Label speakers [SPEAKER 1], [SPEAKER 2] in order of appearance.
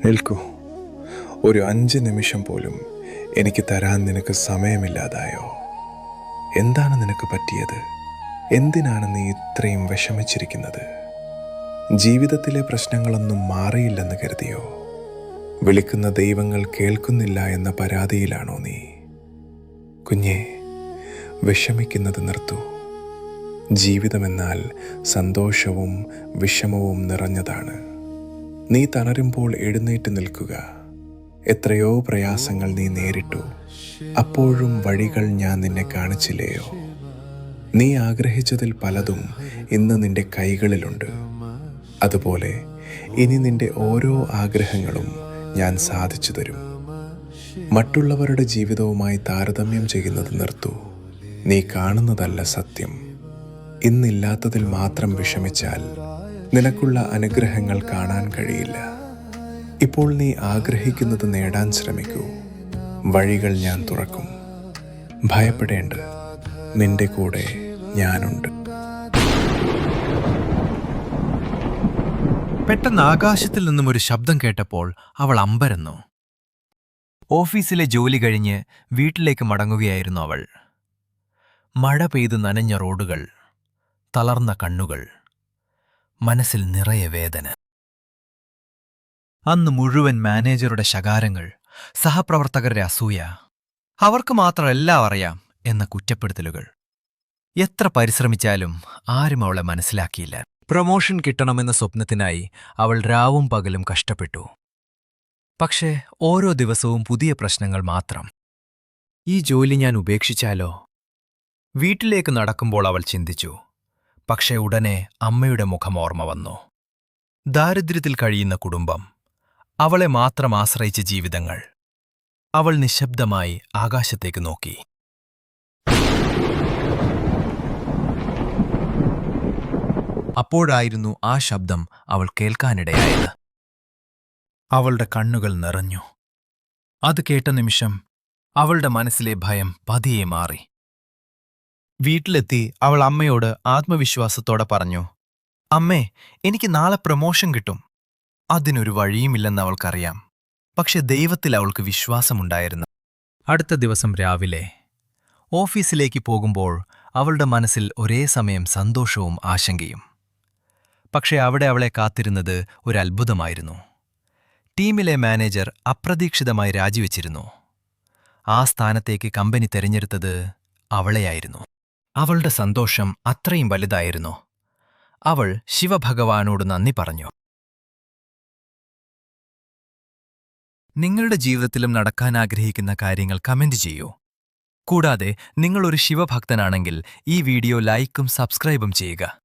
[SPEAKER 1] നിൽക്കൂ. ഒരു 5 നിമിഷം പോലും എനിക്ക് തരാൻ നിനക്ക് സമയമില്ലാതായോ? എന്താണ് നിനക്ക് പറ്റിയത്? എന്തിനാണ് നീ ഇത്രയും വിഷമിച്ചിരിക്കുന്നത്? ജീവിതത്തിലെ പ്രശ്നങ്ങളൊന്നും മാറിയില്ലെന്ന് കരുതിയോ? വിളിക്കുന്ന ദൈവങ്ങൾ കേൾക്കുന്നില്ല എന്ന പരാതിയിലാണോ നീ? കുഞ്ഞേ, വിഷമിക്കുന്നത് നിർത്തൂ. ജീവിതമെന്നാൽ സന്തോഷവും വിഷമവും നിറഞ്ഞതാണ്. നീ തളരുമ്പോൾ എഴുന്നേറ്റ് നിൽക്കുക. എത്രയോ പ്രയാസങ്ങൾ നീ നേരിട്ടു. അപ്പോഴും വഴികൾ ഞാൻ നിന്നെ കാണിച്ചില്ലയോ? നീ ആഗ്രഹിച്ചതിൽ പലതും ഇന്ന് നിന്റെ കൈകളിലുണ്ട്. അതുപോലെ ഇനി നിന്റെ ഓരോ ആഗ്രഹങ്ങളും ഞാൻ സാധിച്ചു തരും. മറ്റുള്ളവരുടെ ജീവിതവുമായി താരതമ്യം ചെയ്യുന്നത് നിർത്തൂ. നീ കാണുന്നതല്ല സത്യം. ഇന്നില്ലാത്തതിൽ മാത്രം വിഷമിച്ചാൽ നിനക്കുള്ള അനുഗ്രഹങ്ങൾ കാണാൻ കഴിയില്ല. ഇപ്പോൾ നീ ആഗ്രഹിക്കുന്നത് നേടാൻ ശ്രമിക്കൂ. വഴികൾ ഞാൻ തുറക്കും. ഭയപ്പെടേണ്ട, നിന്റെ കൂടെ ഞാനുണ്ട്.
[SPEAKER 2] പെട്ടെന്ന് ആകാശത്തിൽ നിന്നും ഒരു ശബ്ദം കേട്ടപ്പോൾ അവൾ അമ്പരന്നു. ഓഫീസിലെ ജോലി കഴിഞ്ഞ് വീട്ടിലേക്ക് മടങ്ങുകയായിരുന്നു അവൾ. മഴ പെയ്ത് നനഞ്ഞ റോഡുകൾ, തളർന്ന കണ്ണുകൾ, മനസ്സിൽ നിറയെ വേദന. അന്ന് മുഴുവൻ മാനേജറുടെ ശകാരങ്ങൾ, സഹപ്രവർത്തകരുടെ അസൂയ, അവർക്ക് മാത്രം എല്ലാം അറിയാം എന്ന കുറ്റപ്പെടുത്തലുകൾ. എത്ര പരിശ്രമിച്ചാലും ആരും അവളെ മനസ്സിലാക്കിയില്ല. പ്രൊമോഷൻ കിട്ടണമെന്ന സ്വപ്നത്തിനായി അവൾ രാവും പകലും കഷ്ടപ്പെട്ടു. പക്ഷേ ഓരോ ദിവസവും പുതിയ പ്രശ്നങ്ങൾ മാത്രം. ഈ ജോലി ഞാൻ ഉപേക്ഷിച്ചാലോ? വീട്ടിലേക്ക് നടക്കുമ്പോൾ അവൾ ചിന്തിച്ചു. പക്ഷേ ഉടനെ അമ്മയുടെ മുഖം ഓർമ്മ വന്നു. ദാരിദ്ര്യത്തിൽ കഴിയുന്ന കുടുംബം, അവളെ മാത്രം ആശ്രയിച്ച ജീവിതങ്ങൾ. അവൾ നിശബ്ദമായി ആകാശത്തേക്ക് നോക്കി. അപ്പോഴായിരുന്നു ആ ശബ്ദം അവൾ കേൾക്കാനിടയായത്. അവളുടെ കണ്ണുകൾ നിറഞ്ഞു. അത് കേട്ട നിമിഷം അവളുടെ മനസ്സിലെ ഭയം പതിയെ മാറി. വീട്ടിലെത്തി അവൾ അമ്മയോട് ആത്മവിശ്വാസത്തോടെ പറഞ്ഞു, "അമ്മേ, എനിക്ക് നാളെ പ്രമോഷൻ കിട്ടും." അതിനൊരു വഴിയുമില്ലെന്ന് അവൾക്കറിയാം. പക്ഷെ ദൈവത്തിൽ അവൾക്ക് വിശ്വാസമുണ്ടായിരുന്നു. അടുത്ത ദിവസം രാവിലെ ഓഫീസിലേക്ക് പോകുമ്പോൾ അവളുടെ മനസ്സിൽ ഒരേ സമയം സന്തോഷവും ആശങ്കയും. പക്ഷെ അവിടെ അവളെ കാത്തിരുന്നത് ഒരു അത്ഭുതമായിരുന്നു. ടീമിലെ മാനേജർ അപ്രതീക്ഷിതമായി രാജിവെച്ചിരുന്നു. ആ സ്ഥാനത്തേക്ക് കമ്പനി തിരഞ്ഞെടുത്തത് അവളെയായിരുന്നു. അവളുടെ സന്തോഷം അത്രയും വലുതായിരുന്നു. അവൾ ശിവഭഗവാനോട് നന്ദി പറഞ്ഞു. നിങ്ങളുടെ ജീവിതത്തിലും നടക്കാൻ ആഗ്രഹിക്കുന്ന കാര്യങ്ങൾ കമന്റ് ചെയ്യൂ. കൂടാതെ നിങ്ങളൊരു ശിവഭക്തനാണെങ്കിൽ ഈ വീഡിയോ ലൈക്കും സബ്സ്ക്രൈബും ചെയ്യുക.